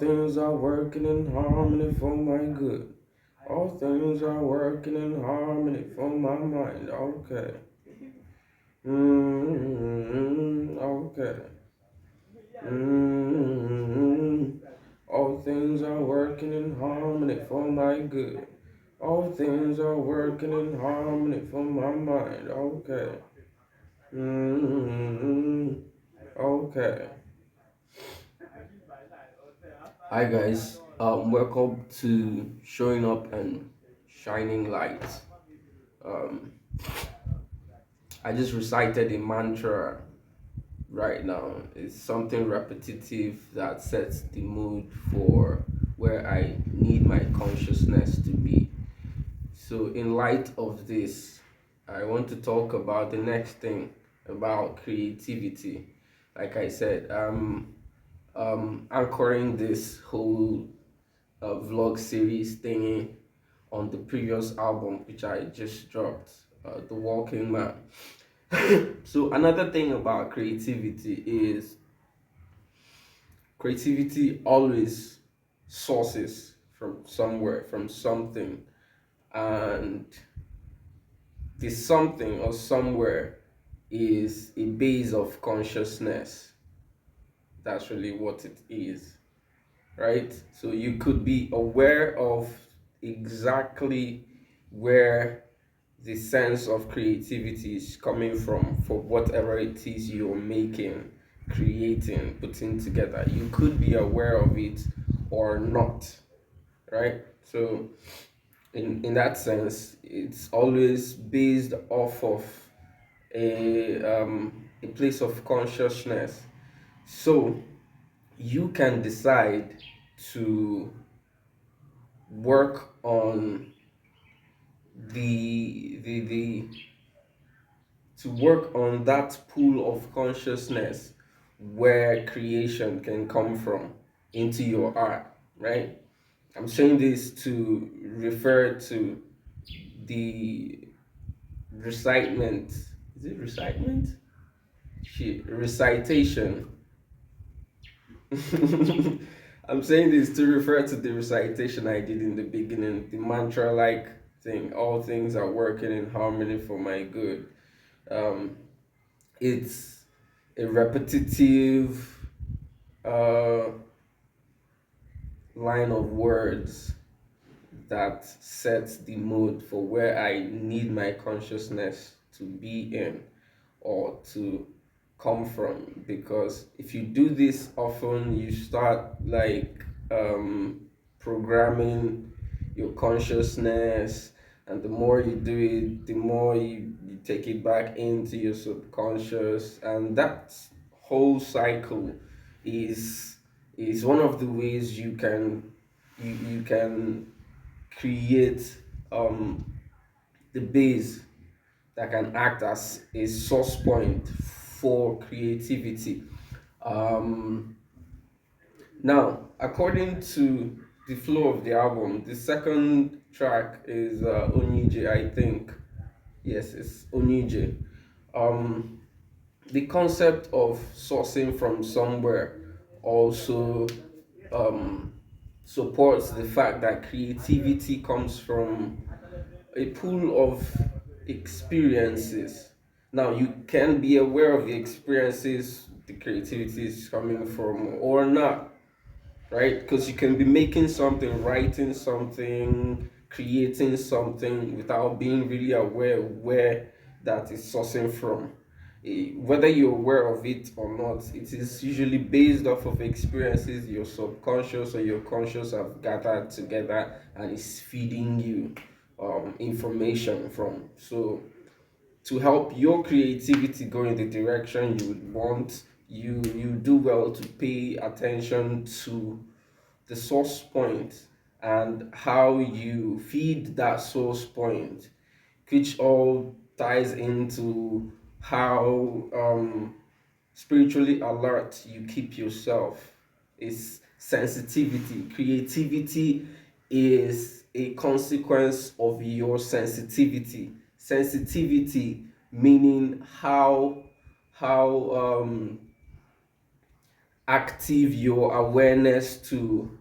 things are working in harmony for my good. All things are working in harmony for my mind. Okay. Okay. All things are working in harmony for my good. All things are working in harmony for my mind. Okay. Okay. Hi guys. Welcome to Showing Up and Shining Light. Um, I just recited a mantra right now. It's something repetitive that sets the mood for where I need my consciousness to be. So, in light of this, I want to talk about the next thing about creativity. Like I said, anchoring this whole vlog series thingy on the previous album, which I just dropped, The Walking Man. So, another thing about creativity is creativity always sources from somewhere, from something, and the something or somewhere is a base of consciousness. That's really what it is, right? So you could be aware of exactly where the sense of creativity is coming from for whatever it is you're making, creating, putting together. You could be aware of it or not, right? So in that sense, it's always based off of a place of consciousness. So you can decide to work on the to work on that pool of consciousness where creation can come from into your art, right? I'm saying this to refer to the recitement. Is it recitement? Shit, recitation. I'm saying this to refer to the recitation I did in the beginning, the mantra like thing. All things are working in harmony for my good. Um, it's a repetitive uh, line of words that sets the mood for where I need my consciousness to be in or to come from. Because if you do this often, you start like programming your consciousness, and the more you do it, the more you take it back into your subconscious, and that whole cycle is is one of the ways you can create the base that can act as a source point for creativity. Um, Now, according to the flow of the album, the second track is Onije, I think. Yes, it's Onije. Um, the concept of sourcing from somewhere also um, supports the fact that creativity comes from a pool of experiences. Now, you can be aware of the experiences the creativity is coming from or not, right? Because you can be making something, writing something, creating something without being really aware where that is sourcing from. Whether you're aware of it or not, it is usually based off of experiences your subconscious or your conscious have gathered together and is feeding you information from. So to help your creativity go in the direction you would want, you do well to pay attention to the source point and how you feed that source point, which all ties into how spiritually alert you keep yourself. Is sensitivity. Creativity is a consequence of your sensitivity. Sensitivity meaning how active your awareness to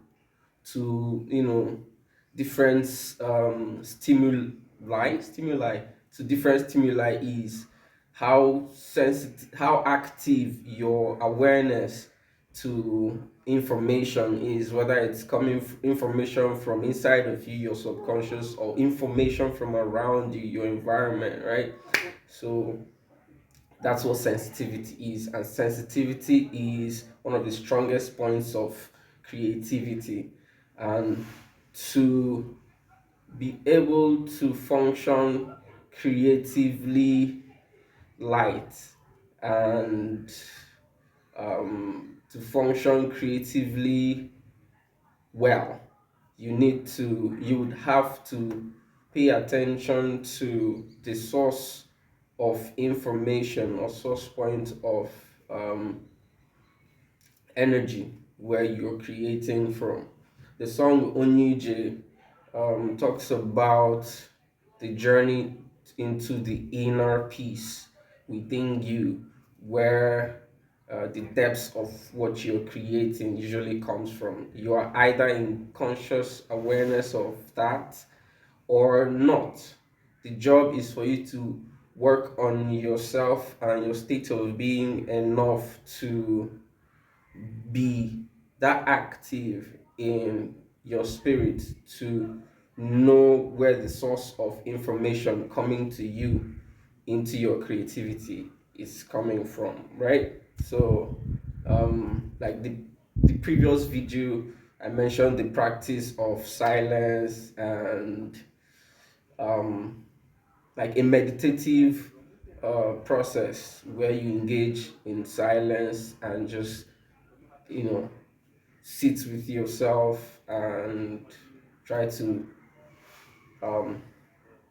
different stimuli to different stimuli is how sensitive, how active your awareness to information is, whether it's coming information from inside of you, your subconscious, or information from around you, your environment, right? So that's what sensitivity is, and sensitivity is one of the strongest points of creativity. And to be able to function creatively light, and to function creatively well, you would have to pay attention to the source of information or source point of um, energy where you're creating from. The song Onije talks about the journey into the inner peace within you, where the depths of what you're creating usually comes from. You are either in conscious awareness of that or not. The job is for you to work on yourself and your state of being enough to be that active in your spirit to know where the source of information coming to you into your creativity is coming from, right? So like the previous video, I mentioned the practice of silence and um like a meditative process where you engage in silence and just you know sit with yourself and try to um,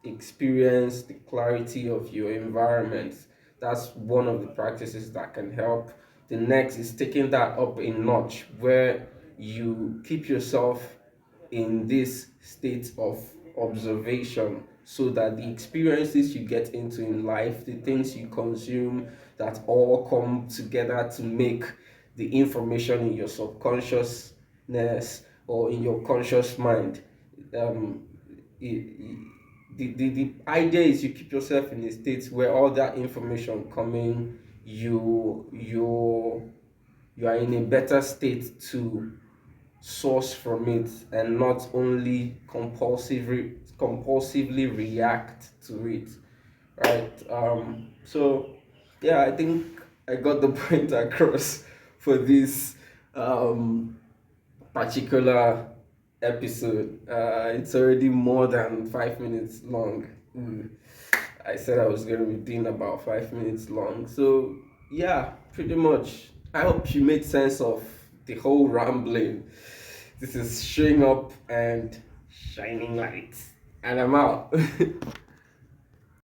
experience the clarity of your environment. That's one of the practices that can help. The next is taking that up a notch where you keep yourself in this state of observation so that the experiences you get into in life, the things you consume, that all come together to make the information in your subconsciousness or in your conscious mind. Um, the idea is you keep yourself in a state where all that information coming, you are in a better state to source from it and not only compulsively react to it, right? So yeah, I think I got the point across for this um particular episode. It's already more than 5 minutes long. I said I was going to be doing about 5 minutes long. So, yeah, pretty much. I hope you made sense of the whole rambling. This is showing up and shining light. And I'm out.